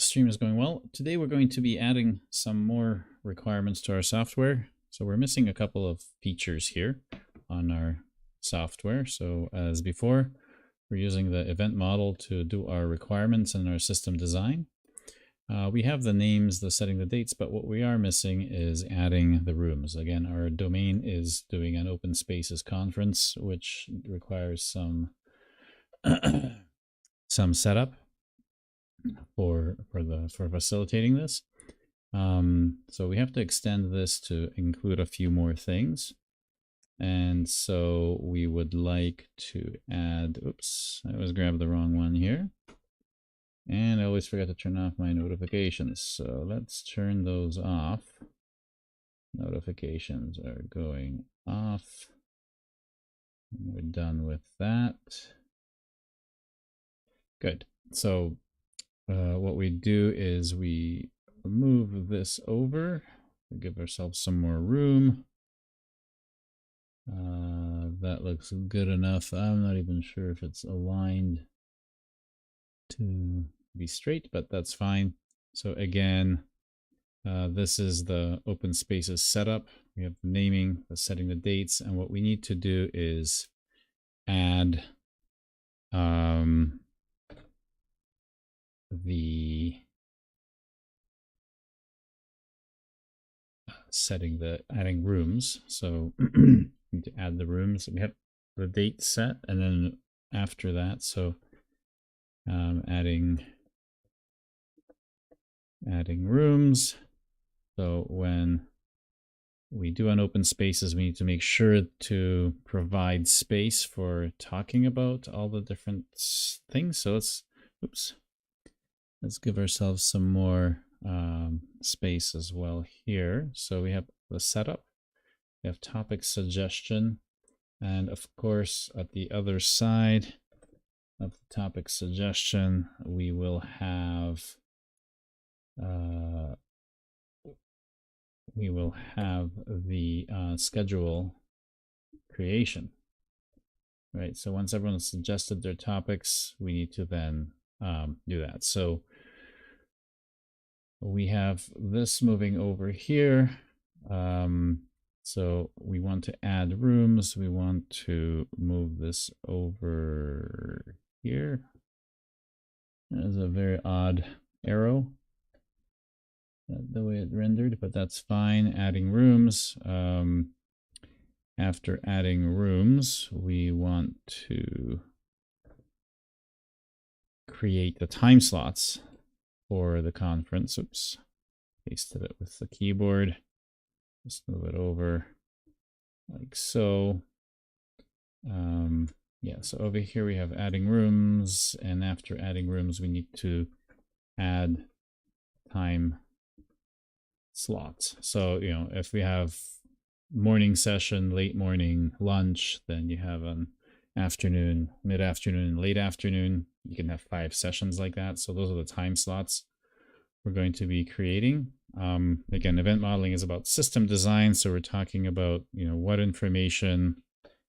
stream is going well. Today we're going to be adding some more requirements to our software. So we're missing a couple of features here on our software. So as before, we're using the event model to do our requirements and our system design. We have the names, the setting the dates, but what we are missing is adding the rooms. Again, our domain is doing an open spaces conference, which requires some some setup for facilitating this. So we have to extend this to include a few more things. And so we would like to add, oops, I always grabbed the wrong one here. And I always forgot to turn off my notifications. So let's turn those off. Notifications are going off. We're done with that. Good. So what we do is we move this over, we give ourselves some more room. That looks good enough. I'm not even sure if it's aligned to be straight, but that's fine. So again, this is the open spaces setup. We have the naming, the setting the dates, and what we need to do is add the adding rooms. So we need to add the rooms. We have the date set, and then after that, so adding rooms. So when we do an open spaces, we need to make sure to provide space for talking about all the different things. So let's give ourselves some more space as well here. So we have the setup, we have topic suggestion, and of course at the other side of the topic suggestion we will have the schedule creation, right? So once everyone has suggested their topics, we need to then do that. So we have this moving over here. So we want to add rooms. We want to move this over here. There's a very odd arrow, the way it rendered, but that's fine. Adding rooms. After adding rooms, we want to create the time slots for the conference. Oops, pasted it with the keyboard. Just move it over like so. Yeah, so over here we have adding rooms, and after adding rooms, we need to add time slots. So, you know, if we have morning session, late morning, lunch, then you have an afternoon, mid-afternoon, late afternoon. You can have 5 sessions like that. So those are the time slots we're going to be creating. Again, event modeling is about system design. So we're talking about, you know, what information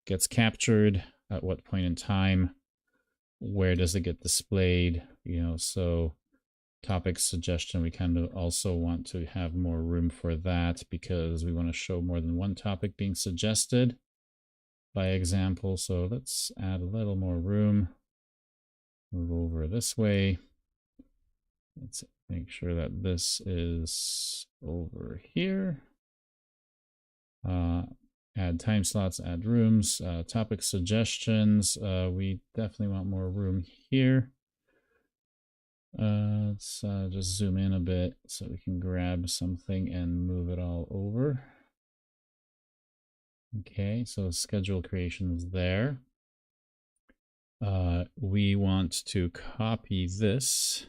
gets captured at what point in time, where does it get displayed, you know, so topic suggestion, we kind of also want to have more room for that because we want to show more than one topic being suggested by example. So let's add a little more room, move over this way. Let's make sure that this is over here. Add time slots, add rooms, topic suggestions. We definitely want more room here. Let's just zoom in a bit so we can grab something and move it all over. Okay, so schedule creation is there. We want to copy this.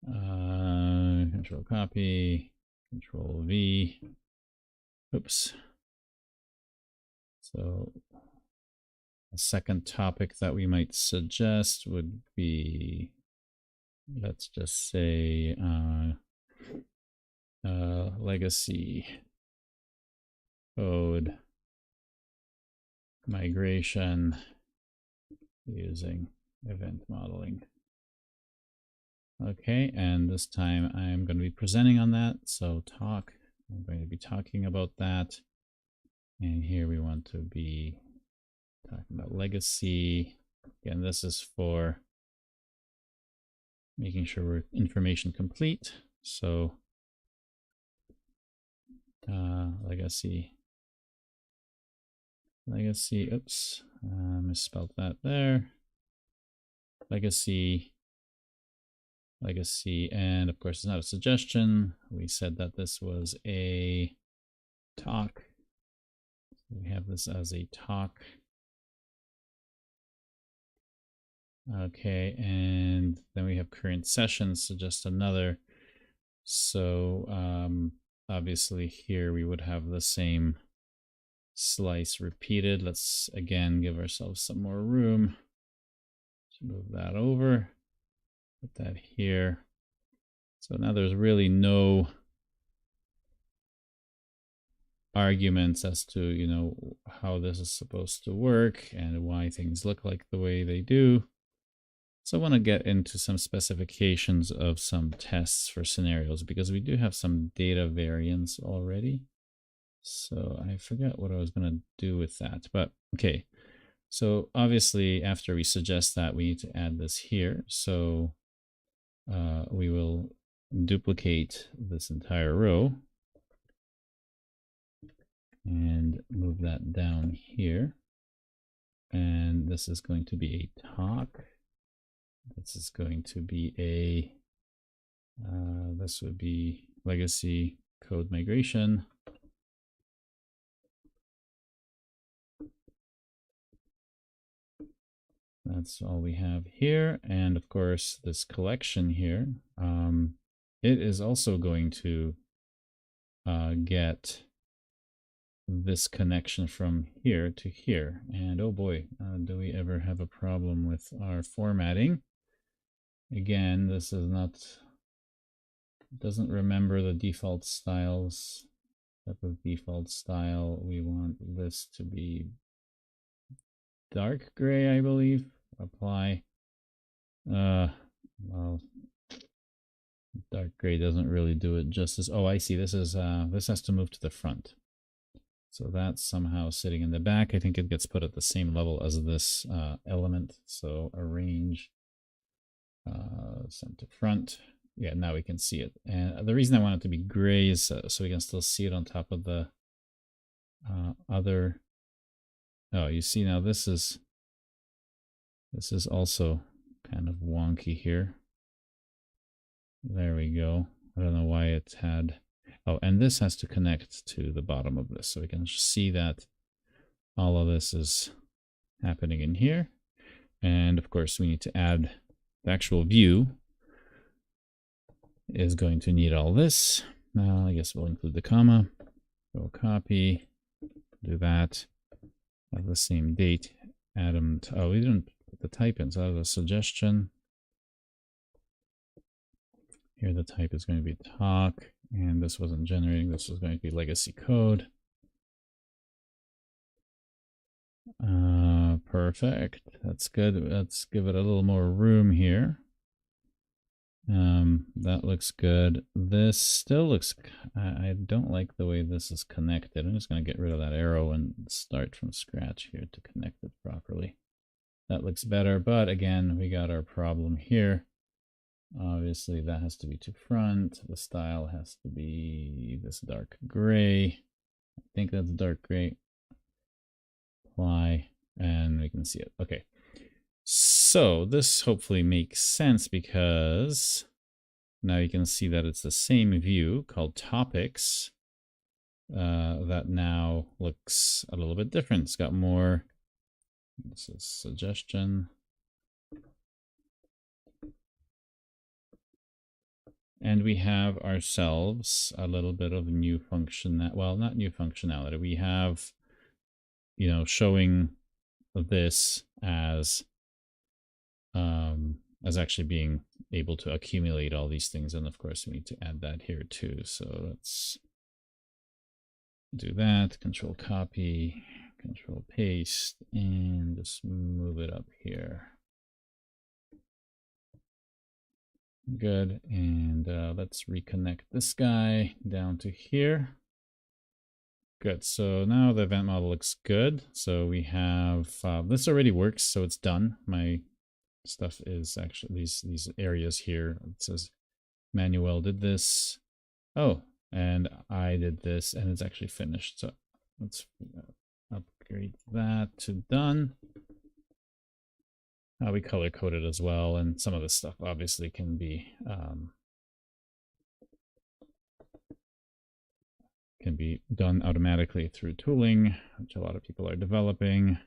Control copy, Control V. Oops. So a second topic that we might suggest would be, let's just say, legacy code migration using event modeling. Okay, and this time I'm going to be presenting on that. So talk, I'm going to be talking about that. And here we want to be talking about legacy. Again, this is for making sure we're information complete. So legacy, oops, misspelled that there. Legacy, and of course it's not a suggestion. We said that this was a talk. We have this as a talk. Okay, and then we have current sessions, so just another. So obviously here we would have the same slice repeated. Let's again give ourselves some more room. So move that over, put that here. So now there's really no arguments as to, you know, how this is supposed to work and why things look like the way they do. So I want to get into some specifications of some tests for scenarios because we do have some data variance already. So I forgot what I was going to do with that, but okay. So obviously after we suggest that, we need to add this here. So we will duplicate this entire row and move that down here. And this is going to be a talk. This is going to be a, this would be legacy code migration. That's all we have here. And of course, this collection here, it is also going to get this connection from here to here. And oh boy, do we ever have a problem with our formatting. Again, this is not, doesn't remember the default styles. Type of default style. We want this to be dark gray, I believe. Apply. Well, dark gray doesn't really do it justice. Oh, I see. This is this has to move to the front. So that's somehow sitting in the back. I think it gets put at the same level as this element. So arrange send to front. Yeah, now we can see it. And the reason I want it to be gray is so we can still see it on top of the other. Oh, you see now this is also kind of wonky here. There we go. I don't know why it had. Oh, and this has to connect to the bottom of this. So we can see that all of this is happening in here. And of course, we need to add the actual view is going to need all this. Now, I guess we'll include the comma. Go copy, do that. Have the same date. Add them to, oh, we didn't put the type in, so that was a suggestion. Here the type is going to be talk, and this wasn't generating, this was going to be legacy code. Perfect. That's good. Let's give it a little more room here. That looks good. This still looks, I don't like the way this is connected. I'm just going to get rid of that arrow and start from scratch here to connect it properly. That looks better, but again, we got our problem here. Obviously, that has to be to front. The style has to be this dark gray. I think that's dark gray. Apply, and we can see it. Okay. So this hopefully makes sense because now you can see that it's the same view called topics that now looks a little bit different. It's got more, this is suggestion. And we have ourselves a little bit of new function, well, not new functionality. We have, you know, showing this as actually being able to accumulate all these things. And of course, we need to add that here too. So let's do that. Control copy, control paste, and just move it up here. Good. And let's reconnect this guy down to here. Good. So now the event model looks good. So we have this already works, so it's done. My stuff is actually these areas here. It says Manuel did this. Oh, and I did this, and it's actually finished. So let's upgrade that to done. We color coded as well, and some of this stuff obviously can be done automatically through tooling, which a lot of people are developing.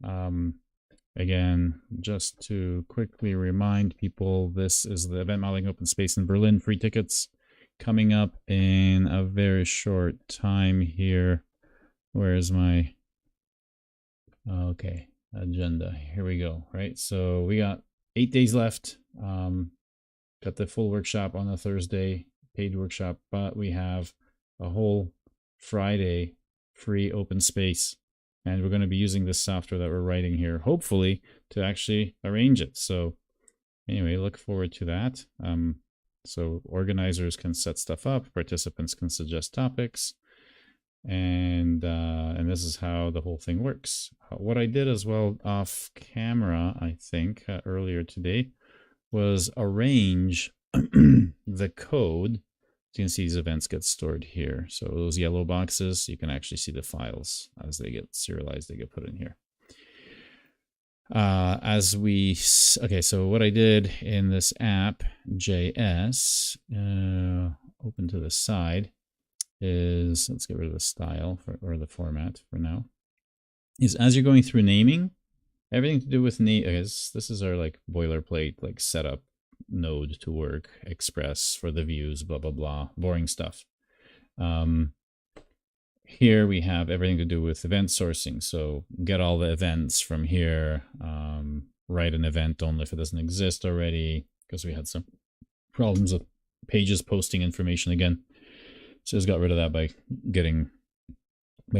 Again, just to quickly remind people, this is the Event Modeling Open Space in Berlin free tickets coming up in a very short time here. Where's my okay agenda? Here we go. Right, so we got 8 days left. Got the full workshop on a Thursday, paid workshop, but we have a whole Friday free open space, and we're going to be using this software that we're writing here, hopefully, to actually arrange it. So anyway, look forward to that. So organizers can set stuff up, participants can suggest topics, and this is how the whole thing works. What I did as well off camera, I think, earlier today, was arrange the code. So you can see these events get stored here. So those yellow boxes, you can actually see the files as they get serialized, they get put in here. Okay, so what I did in this app, JS, open to the side, is, let's get rid of the style or the format for now, is as you're going through naming, everything to do with name, this is our like boilerplate, like setup node to work, express for the views, blah, blah, blah, boring stuff. Here we have everything to do with event sourcing. So get all the events from here, write an event only if it doesn't exist already, because we had some problems with pages posting information again. So just got rid of that by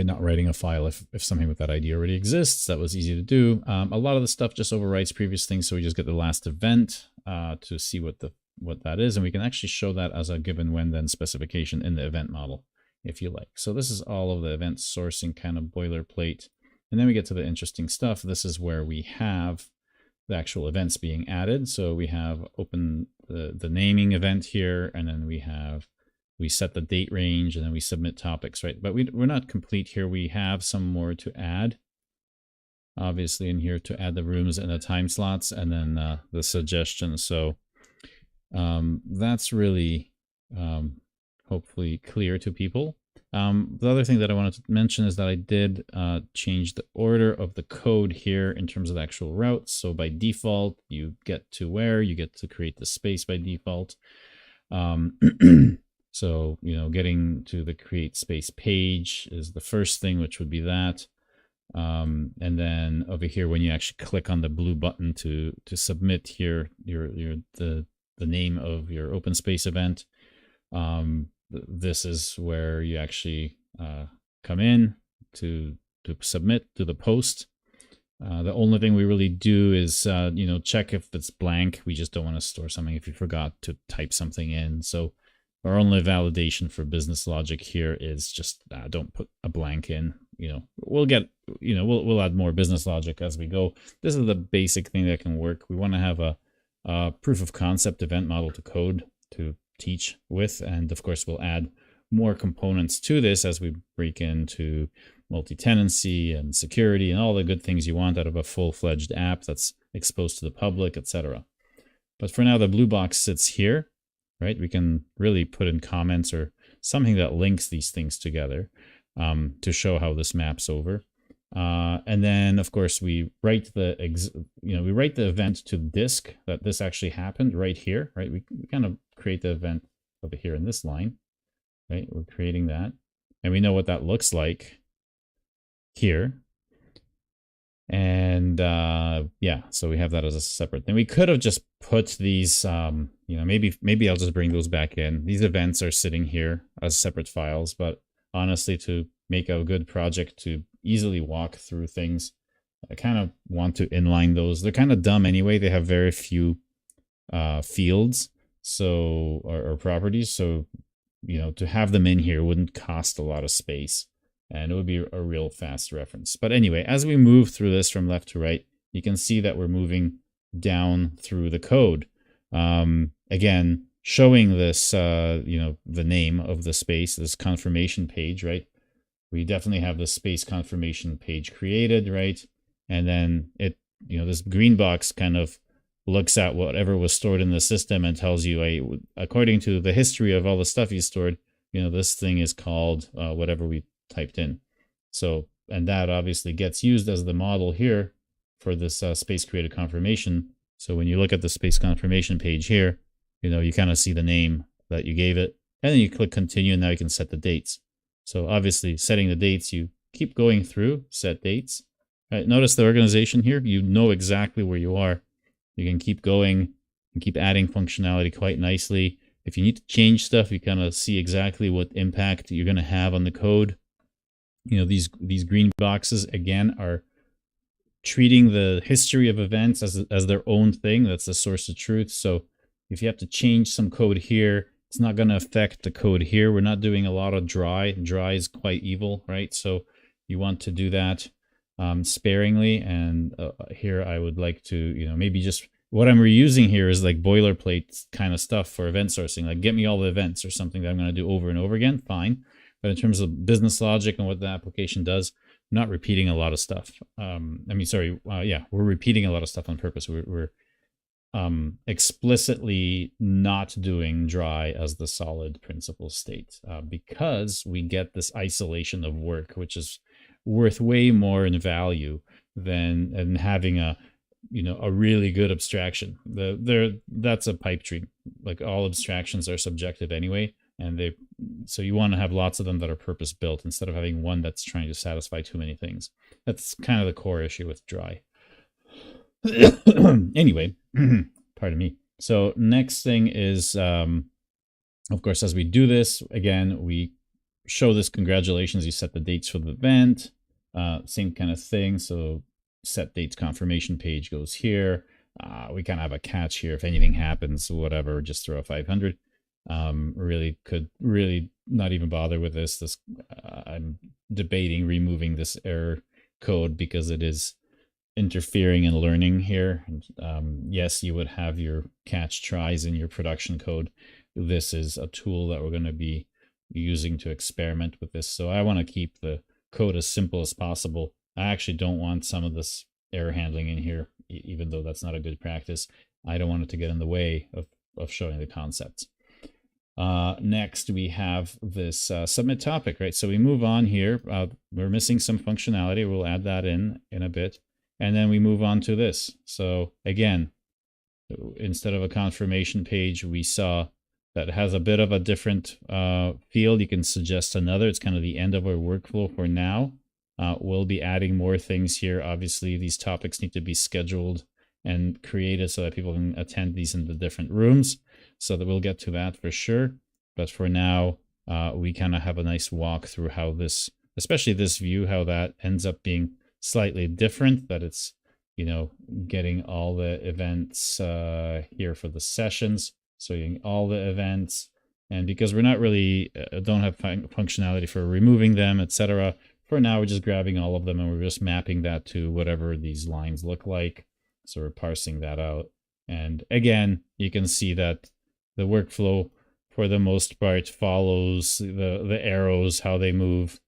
not writing a file if something with that ID already exists. That was easy to do. A lot of the stuff just overwrites previous things, so we just get the last event to see what that is, and we can actually show that as a given when then specification in the event model, if you like. So this is all of the event sourcing kind of boilerplate, and then we get to the interesting stuff. This is where we have the actual events being added. So we have open the naming event here, and then we set the date range, and then we submit topics, right? But we're not complete here. We have some more to add, obviously, in here to add the rooms and the time slots, and then the suggestions. So that's really hopefully clear to people. The other thing that I wanted to mention is that I did change the order of the code here in terms of the actual routes. So by default, you get to create the space by default. So, getting to the create space page is the first thing, which would be that. And then over here, when you actually click on the blue button to submit here the name of your open space event, this is where you actually come in to submit to the post. The only thing we really do is check if it's blank. We just don't want to store something if you forgot to type something in. So our only validation for business logic here is just don't put a blank in. We'll add more business logic as we go. This is the basic thing that can work. We want to have a proof of concept event model to code to teach with, and of course we'll add more components to this as we break into multi-tenancy and security and all the good things you want out of a full-fledged app that's exposed to the public, etc. But for now, the blue box sits here, right? We can really put in comments or something that links these things together to show how this maps over. And then, of course, we write the event to disk that this actually happened right here, right? We kind of create the event over here in this line, right? We're creating that, and we know what that looks like here. And yeah, so we have that as a separate thing. We could have just put these, maybe I'll just bring those back in. These events are sitting here as separate files, but honestly, to make a good project to easily walk through things, I kind of want to inline those. They're kind of dumb anyway. They have very few fields. So, or properties. So, to have them in here wouldn't cost a lot of space, and it would be a real fast reference. But anyway, as we move through this from left to right, you can see that we're moving down through the code. Again, showing this, the name of the space, this confirmation page, right? We definitely have the space confirmation page created, right? And then this green box kind of looks at whatever was stored in the system and tells you, according to the history of all the stuff you stored, this thing is called whatever we typed in. So, and that obviously gets used as the model here for this space created confirmation. So when you look at the space confirmation page here, you kind of see the name that you gave it, and then you click continue, and now you can set the dates. So obviously setting the dates, you keep going through, set dates. Right, notice the organization here, you know exactly where you are. You can keep going and keep adding functionality quite nicely. If you need to change stuff, you kind of see exactly what impact you're going to have on the code. These green boxes, again, are treating the history of events as their own thing. That's the source of truth. So if you have to change some code here, it's not going to affect the code here. We're not doing a lot of dry. Dry is quite evil, right? So you want to do that sparingly. And here I would like to, maybe just what I'm reusing here is like boilerplate kind of stuff for event sourcing. Like get me all the events or something that I'm going to do over and over again. Fine. But in terms of business logic and what the application does, I'm not repeating a lot of stuff. We're repeating a lot of stuff on purpose. We're explicitly not doing dry as the solid principal state because we get this isolation of work, which is worth way more in value than having a really good abstraction. That's a pipe dream. Like all abstractions are subjective anyway, and so you want to have lots of them that are purpose built instead of having one that's trying to satisfy too many things. That's kind of the core issue with dry. Anyway, pardon me. So next thing is, of course, as we do this, again, we show this congratulations, you set the dates for the event, same kind of thing. So set dates confirmation page goes here. We kind of have a catch here. If anything happens, whatever, just throw a 500. Could really not even bother with this. I'm debating removing this error code because it is interfering in learning here. Yes, you would have your catch tries in your production code. This is a tool that we're going to be using to experiment with this. So I want to keep the code as simple as possible. I actually don't want some of this error handling in here, even though that's not a good practice. I don't want it to get in the way of showing the concepts. Next, we have this submit topic, right? So we move on here. We're missing some functionality. We'll add that in a bit. And then we move on to this. So again, instead of a confirmation page, we saw that has a bit of a different field. You can suggest another. It's kind of the end of our workflow for now. We'll be adding more things here. Obviously, these topics need to be scheduled and created so that people can attend these in the different rooms. So that we'll get to that for sure. But for now, we kind of have a nice walk through how this, especially this view, how that ends up being slightly different, that it's, getting all the events here for the sessions. So you're all the events. And because we're not really, don't have functionality for removing them, etc. For now, we're just grabbing all of them and we're just mapping that to whatever these lines look like. So we're parsing that out. And again, you can see that the workflow, for the most part, follows the arrows, how they move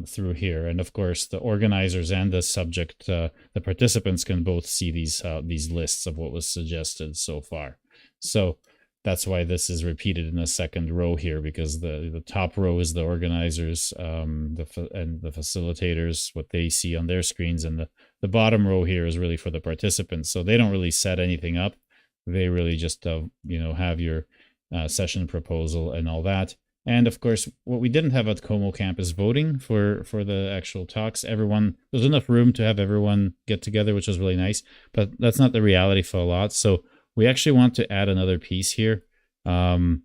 through here. And of course, the organizers and the subject, the participants can both see these lists of what was suggested so far. So that's why this is repeated in the second row here, because the top row is the organizers and the facilitators, what they see on their screens, and the bottom row here is really for the participants. So they don't really set anything up. They really just, have your session proposal and all that. And of course, what we didn't have at Como Camp is voting for the actual talks. There's enough room to have everyone get together, which was really nice, but that's not the reality for a lot. So we actually want to add another piece here. And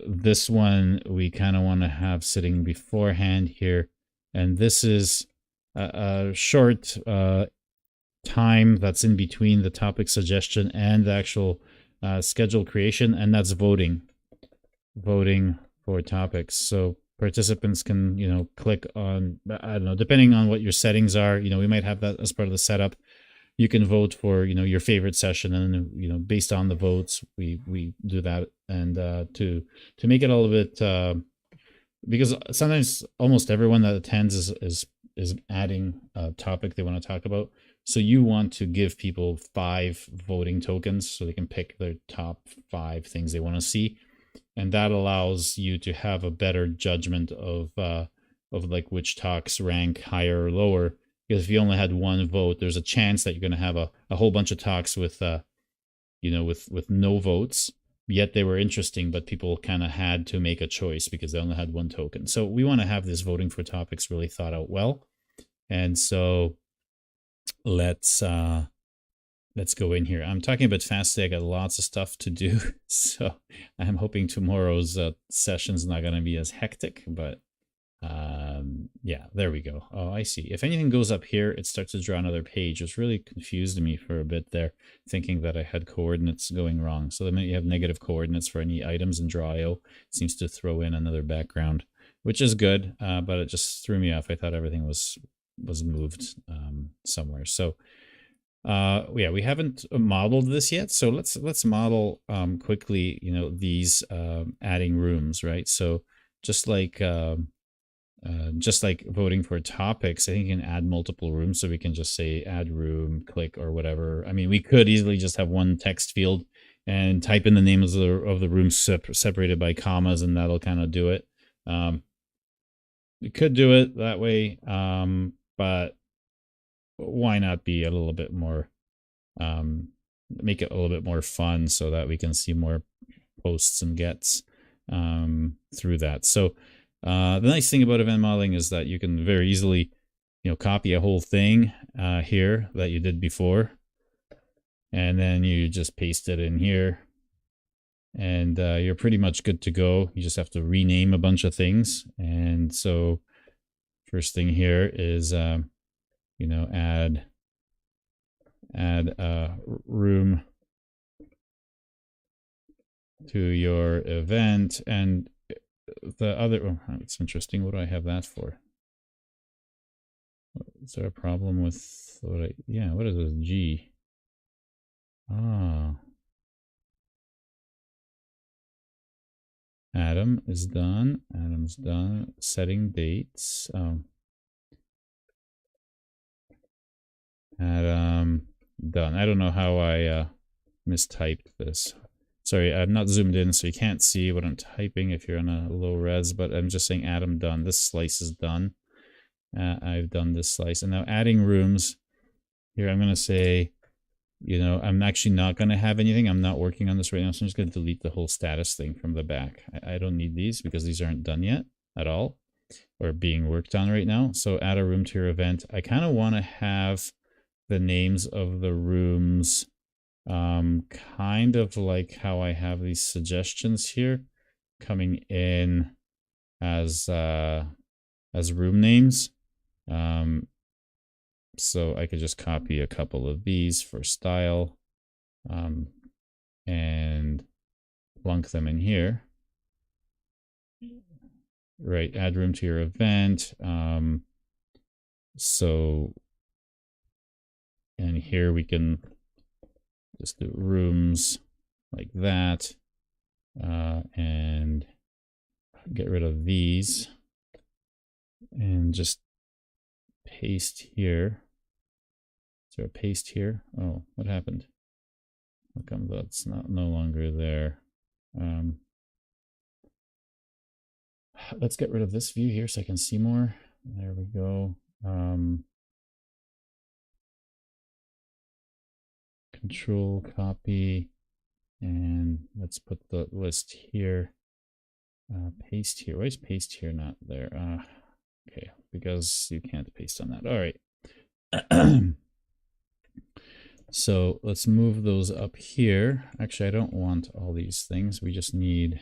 this one we kind of want to have sitting beforehand here. And this is a short time that's in between the topic suggestion and the actual schedule creation, and that's voting for topics. So participants can, you know, click on, I don't know, depending on what your settings are, you know, we might have that as part of the setup. You can vote for, you know, your favorite session, and, you know, based on the votes, we do that. And to make it a little bit, because sometimes almost everyone that attends is adding a topic they want to talk about. So you want to give people 5 voting tokens so they can pick their top 5 things they want to see, and that allows you to have a better judgment of like which talks rank higher or lower. Because if you only had 1 vote, there's a chance that you're going to have a whole bunch of talks with you know, with no votes, yet they were interesting, but people kind of had to make a choice because they only had 1 token. So we want to have this voting for topics really thought out well. And so let's go in here. I'm talking a bit fast today. I got lots of stuff to do. So I'm hoping tomorrow's session's not going to be as hectic, but yeah, there we go. Oh, I see. If anything goes up here, it starts to draw another page. It's really confused me for a bit there, thinking that I had coordinates going wrong. So the minute you have negative coordinates for any items in Draw.io, it seems to throw in another background, which is good, but it just threw me off. I thought everything was moved somewhere. So yeah, we haven't modeled this yet. So let's model quickly, you know, these adding rooms, right? So just like voting for topics, I think you can add multiple rooms. So we can just say add room, click, or whatever. I mean, we could easily just have one text field and type in the names of the rooms separated by commas, and that'll kind of do it. We could do it that way, but why not be a little bit more, make it a little bit more fun so that we can see more posts and gets through that. So the nice thing about event modeling is that you can very easily, you know, copy a whole thing here that you did before, and then you just paste it in here, and you're pretty much good to go. You just have to rename a bunch of things. And so first thing here is, you know, add a room to your event. And the other, oh, it's interesting. What do I have that for? Is there a problem with what yeah, what is this G? Ah. Adam is done. Adam's done. Setting dates. Adam done. I don't know how I mistyped this. Sorry, I'm not zoomed in, so you can't see what I'm typing if you're on a low res, but I'm just saying Adam done. This slice is done. I've done this slice. And now adding rooms. Here I'm going to say, you know, I'm actually not going to have anything. I'm not working on this right now, so I'm just going to delete the whole status thing from the back. I don't need these because these aren't done yet at all, or being worked on right now. So add a room to your event. I kind of want to have the names of the rooms kind of like how I have these suggestions here coming in as room names. So I could just copy a couple of these for style and plunk them in here. Right, add room to your event. So, and here we can just do rooms like that, and get rid of these and just paste here. Is there a paste here? Oh, what happened? How come that's no longer there? Let's get rid of this view here so I can see more. There we go. Control copy, and let's put the list here. Paste here. Why is paste here not there? Okay, because you can't paste on that. All right. So let's move those up here. Actually, I don't want all these things. We just need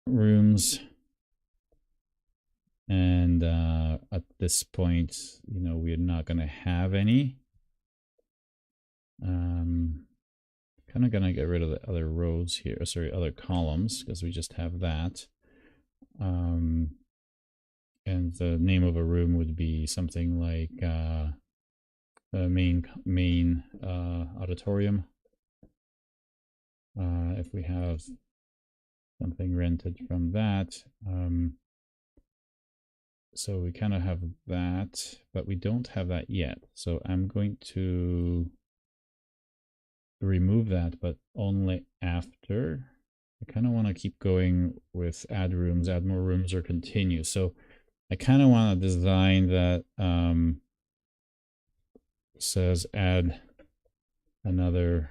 rooms. And at this point, you know, we're not going to have any. kind of gonna get rid of the other rows here, sorry, other columns, because we just have that. And the name of a room would be something like main auditorium. If we have something rented from that. So we kind of have that, but we don't have that yet. So I'm going to remove that, but only after. I kind of want to keep going with add rooms, add more rooms, or continue. So I kind of want to design that says add another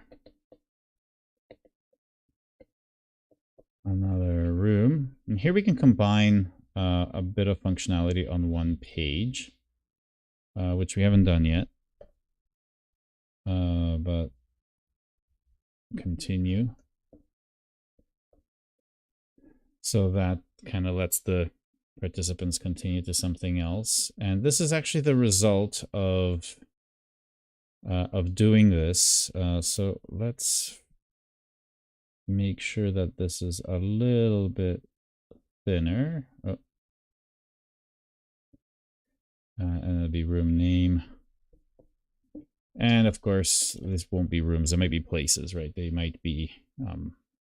room. And here we can combine a bit of functionality on one page, which we haven't done yet. But continue. So that kind of lets the participants continue to something else. And this is actually the result of doing this. So let's make sure that this is a little bit thinner. Oh. And it'll be room name. And of course, this won't be rooms. It might be places, right? They might be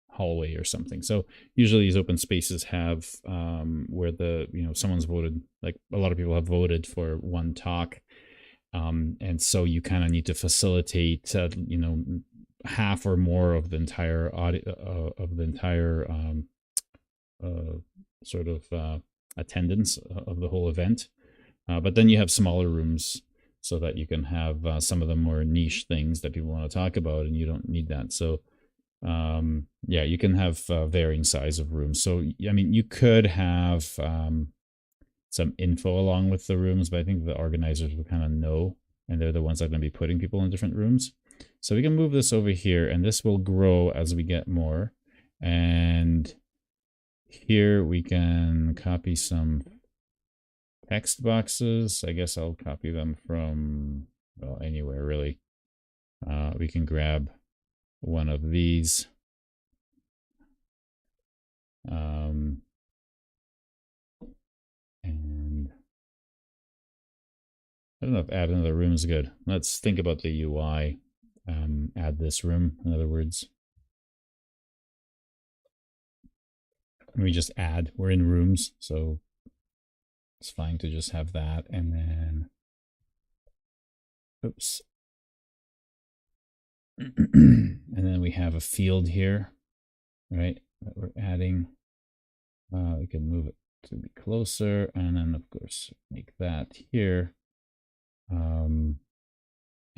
hallway or something. So usually these open spaces have where someone's voted, like a lot of people have voted for one talk. And so you kind of need to facilitate, half or more of the entire sort of attendance of the whole event. But then you have smaller rooms so that you can have some of the more niche things that people want to talk about, and you don't need that. So yeah, you can have varying size of rooms. So I mean, you could have some info along with the rooms, but I think the organizers will kind of know, and they're the ones that are going to be putting people in different rooms. So we can move this over here, and this will grow as we get more. And here we can copy some text boxes. I guess I'll copy them from, well, anywhere really. We can grab one of these. And I don't know if add another room is good. Let's think about the UI. Add this room, in other words. We just add, we're in rooms, so it's fine to just have that. And then, oops. And then we have a field here, right, that we're adding. We can move it to be closer, and then of course make that here.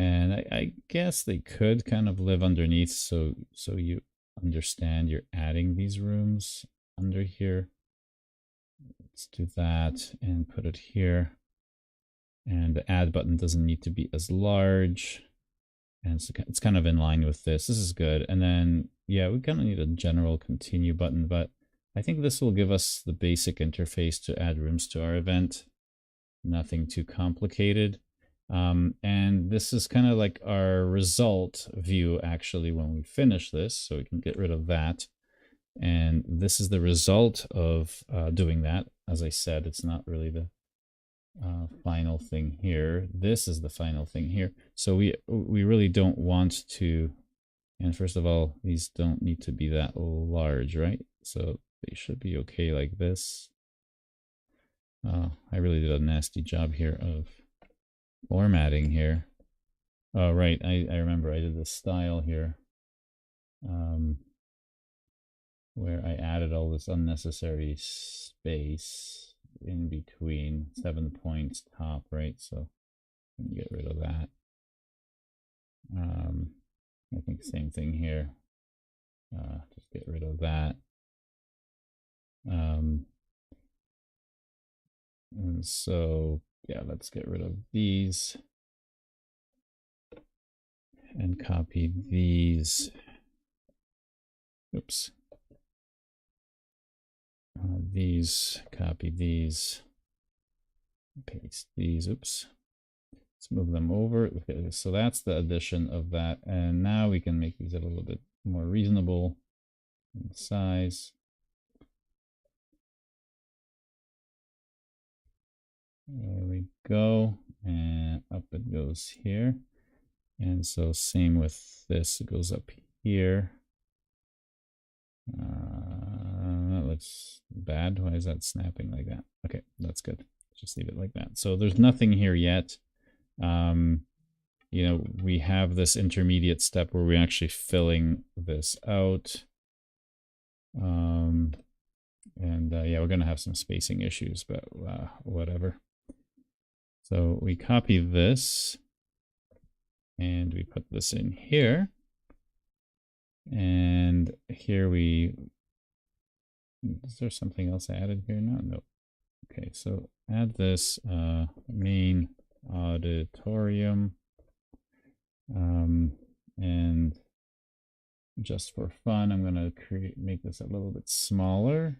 And I guess they could kind of live underneath, so you understand you're adding these rooms under here. Let's do that and put it here. And the add button doesn't need to be as large. And so it's kind of in line with this. This is good. And then, yeah, we kind of need a general continue button, but I think this will give us the basic interface to add rooms to our event. Nothing too complicated. And this is kind of like our result view, actually, when we finish this. So we can get rid of that. And this is the result of doing that. As I said, it's not really the final thing here. This is the final thing here. So we really don't want to, and first of all, these don't need to be that large, right? So they should be okay like this. I really did a nasty job here of formatting here. Oh, right, I remember I did the style here. Where I added all this unnecessary space in between 7 points top, right? So get rid of that. I think same thing here. Just get rid of that. And so, yeah, let's get rid of these and copy these. Oops. These, copy these, paste these, oops. Let's move them over. Okay, so that's the addition of that. And now we can make these a little bit more reasonable in size. There we go. And up it goes here. And so same with this, it goes up here. That looks bad. Why is that snapping like that? Okay, that's good. Just leave it like that. So there's nothing here yet. You know, we have this intermediate step where we're actually filling this out. And yeah, we're going to have some spacing issues, but whatever. So we copy this and we put this in here. And here we, is there something else added here now? No. Okay, so add this main auditorium. And just for fun, I'm going to make this a little bit smaller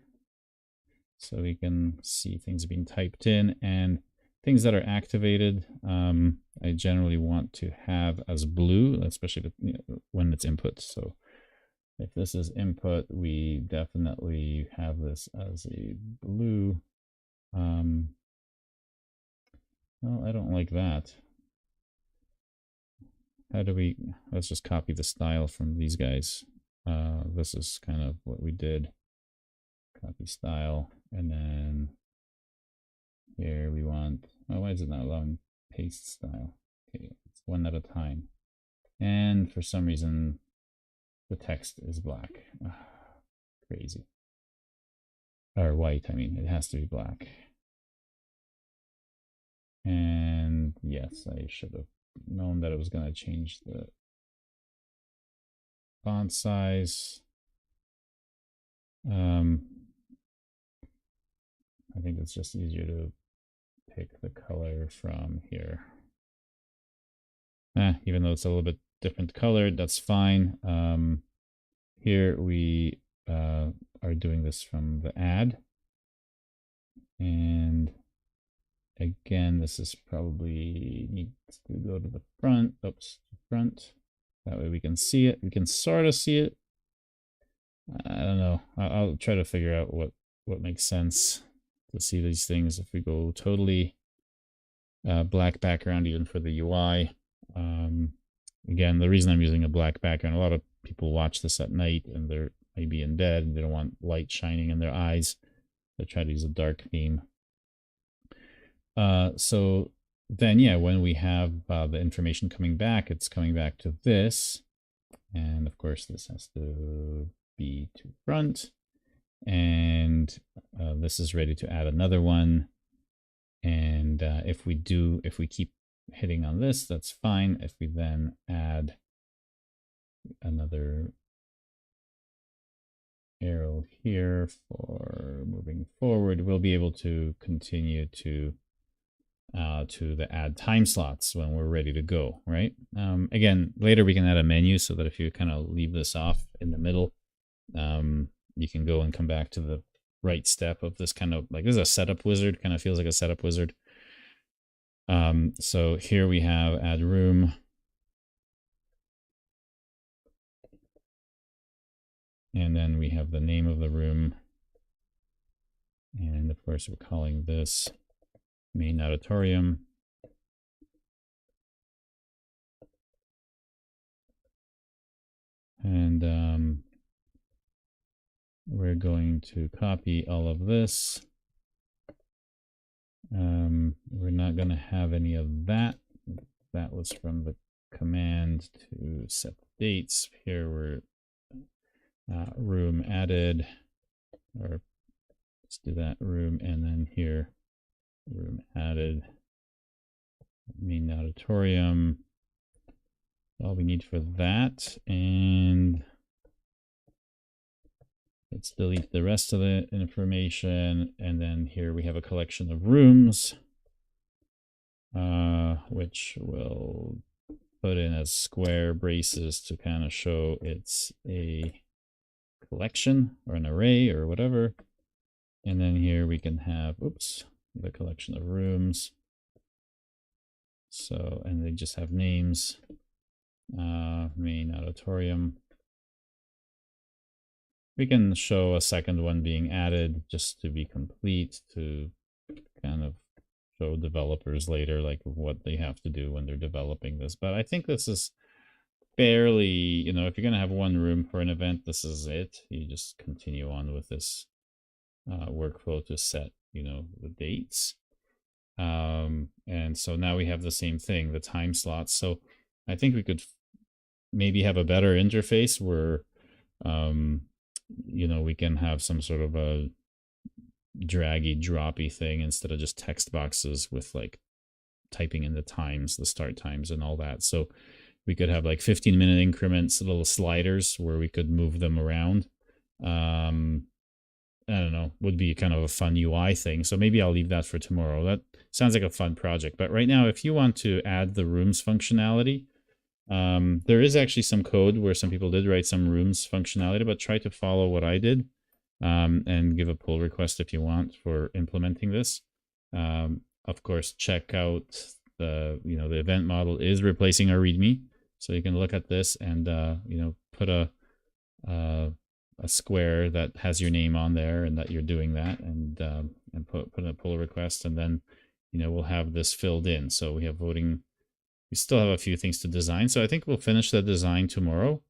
so we can see things being typed in, and things that are activated. I generally want to have as blue, especially when it's input. So if this is input, we definitely have this as a blue. No, I don't like that. How do we, let's just copy the style from these guys. This is kind of what we did. Copy style, and then here we want, oh, why is it not allowing paste style? Okay, it's one at a time. And for some reason, the text is black. Crazy. Or white, I mean, it has to be black. And yes, I should have known that it was going to change the font size. I think it's just easier to pick the color from here. Even though it's a little bit different colored, that's fine. Here we are doing this from the add. And again, this is probably needs to go to the front. Oops, front. That way we can see it. We can sort of see it. I don't know. I'll try to figure out what makes sense to see these things. If we go totally black background, even for the UI. Again, the reason I'm using a black background, a lot of people watch this at night and they're maybe in bed and they don't want light shining in their eyes. They try to use a dark theme. So then, yeah, when we have the information coming back, it's coming back to this. And of course, this has to be to front. And this is ready to add another one. And if we keep hitting on this, that's fine. If we then add another arrow here for moving forward, we'll be able to continue to the add time slots when we're ready to go, right? Again, later we can add a menu so that if you kind of leave this off in the middle, you can go and come back to the right step of this kind of, like, this is a setup wizard, kind of feels like a setup wizard. So here we have add room. And then we have the name of the room. And of course, we're calling this main auditorium. And we're going to copy all of this. We're not going to have any of that. That was from the command to set the dates. Here we're room added, or let's do that, room, and then here room added, main auditorium. All we need for that, and let's delete the rest of the information. And then here we have a collection of rooms, which we'll put in as square braces to kind of show it's a collection or an array or whatever. And then here we can have, oops, the collection of rooms. So, and they just have names. Main auditorium. We can show a second one being added just to be complete, to kind of show developers later like what they have to do when they're developing this. But I think this is fairly, you know, if you're going to have one room for an event, this is it. You just continue on with this workflow to set, you know, the dates. And so now we have the same thing, the time slots. So I think we could maybe have a better interface where, you know, we can have some sort of a draggy, droppy thing instead of just text boxes with like typing in the times, the start times and all that. So we could have like 15-minute increments, little sliders where we could move them around. I don't know, would be kind of a fun UI thing. So maybe I'll leave that for tomorrow. That sounds like a fun project. But right now, if you want to add the rooms functionality, there is actually some code where some people did write some rooms functionality, but try to follow what I did and give a pull request if you want for implementing this. Of course, check out the, you know, the event model is replacing our README. So you can look at this and, you know, put a square that has your name on there and that you're doing that, and put in a pull request, and then, you know, we'll have this filled in. So we have voting. We still have a few things to design. So I think we'll finish the design tomorrow.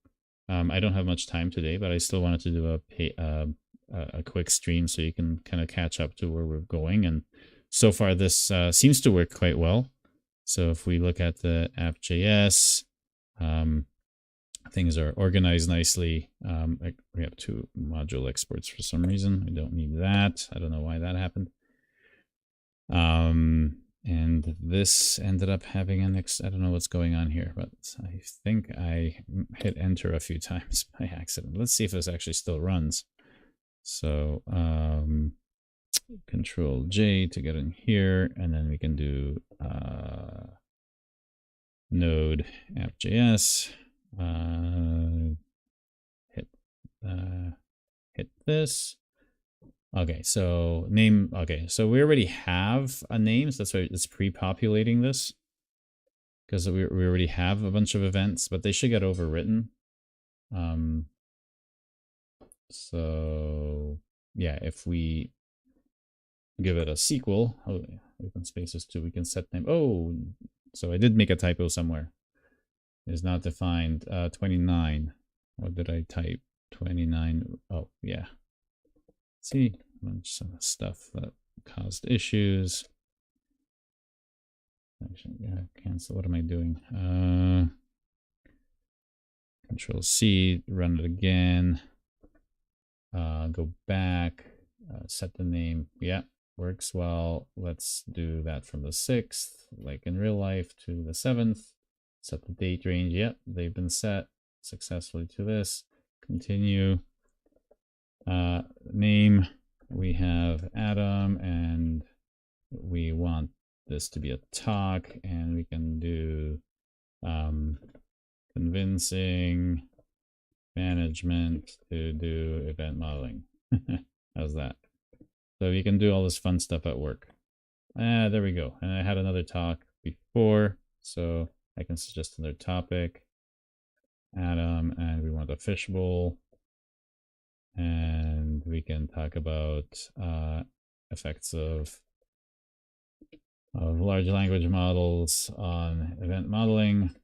I don't have much time today, but I still wanted to do a quick stream so you can kind of catch up to where we're going. And so far this seems to work quite well. So if we look at the app.js, things are organized nicely. We have 2 module exports for some reason. We don't need that. I don't know why that happened. And this ended up having an I don't know what's going on here, but I think I hit enter a few times by accident. Let's see if this actually still runs. So Control J to get in here, and then we can do node app.js. Hit this. Okay, so name. Okay, so we already have a name, so that's why it's pre-populating this, because we already have a bunch of events, but they should get overwritten. So yeah, if we give it a SQL, open spaces too, we can set name. Oh, so I did make a typo somewhere. It is not defined. 29. What did I type? 29. Oh yeah. See, a bunch of stuff that caused issues. Actually, yeah, cancel. What am I doing? Control C, run it again. Go back, set the name. Yeah, works well. Let's do that from the 6th, like in real life, to the 7th. Set the date range. Yep, they've been set successfully to this. Continue. Name, we have Adam, and we want this to be a talk, and we can do convincing management to do event modeling. How's that? So you can do all this fun stuff at work. There we go. And I had another talk before, so I can suggest another topic. Adam, and we want a fishbowl. And we can talk about effects of large language models on event modeling.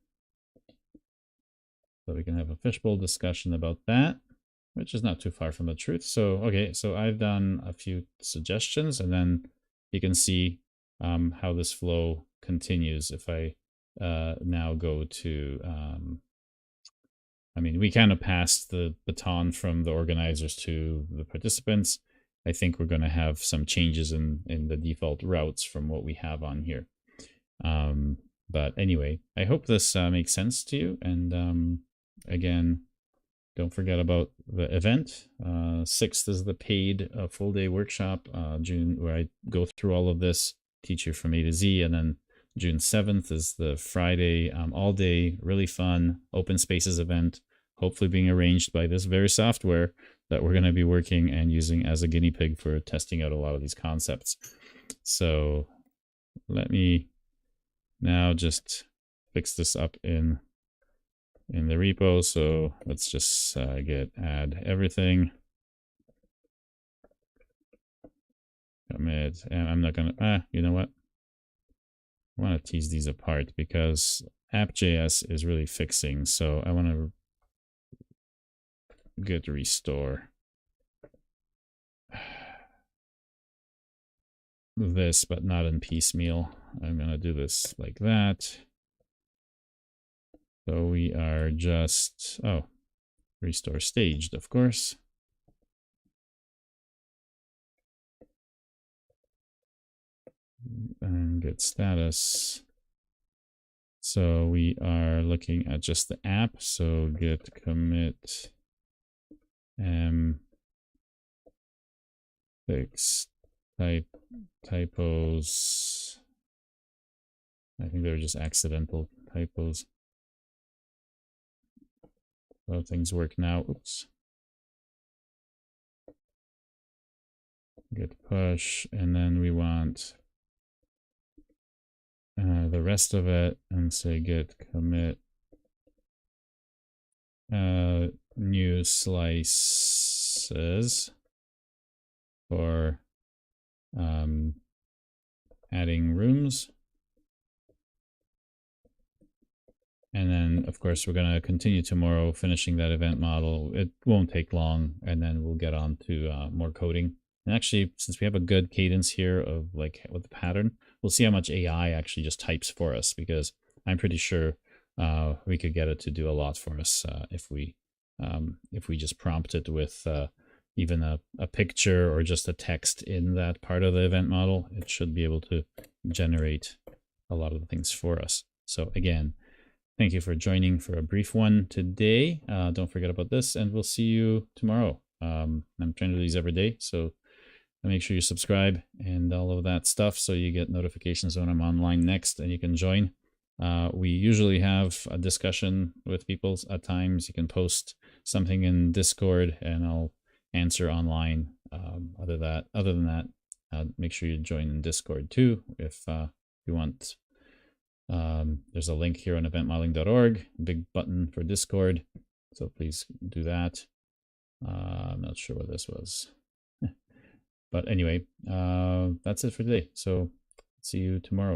So we can have a fishbowl discussion about that, which is not too far from the truth. So, okay, so I've done a few suggestions, and then you can see how this flow continues if I now go to I mean, we kind of passed the baton from the organizers to the participants. I think we're going to have some changes in the default routes from what we have on here. But anyway, I hope this makes sense to you. And again, don't forget about the event. 6th is the paid full-day workshop, June, where I go through all of this, teach you from A to Z, and then June 7th is the Friday, all day, really fun open spaces event, hopefully being arranged by this very software that we're going to be working and using as a guinea pig for testing out a lot of these concepts. So let me Now just fix this up in the repo. So let's just git add everything. Commit, and I'm not gonna, you know what? I want to tease these apart because app.js is really fixing. So I want to git restore this, but not in piecemeal. I'm going to do this like that. So we are just, oh, restore staged, of course. And git status. So we are looking at just the app. So git commit fix typos. I think they're just accidental typos. So things work now. Oops. Git push, and then we want the rest of it, and say git commit new slices for adding rooms. And then, of course, we're going to continue tomorrow finishing that event model. It won't take long, and then we'll get on to more coding. And actually, since we have a good cadence here of like with the pattern, we'll see how much AI actually just types for us, because I'm pretty sure we could get it to do a lot for us if we just prompt it with even a picture or just a text in that part of the event model. It should be able to generate a lot of the things for us. So again, thank you for joining for a brief one today. Don't forget about this, and we'll see you tomorrow. I'm trying to do these every day, so make sure you subscribe and all of that stuff so you get notifications when I'm online next and you can join. We usually have a discussion with people at times. You can post something in Discord and I'll answer online. Other than that, make sure you join in Discord too if you want. There's a link here on eventmodeling.org, big button for Discord, so please do that. I'm not sure what this was, but anyway, that's it for today. So see you tomorrow.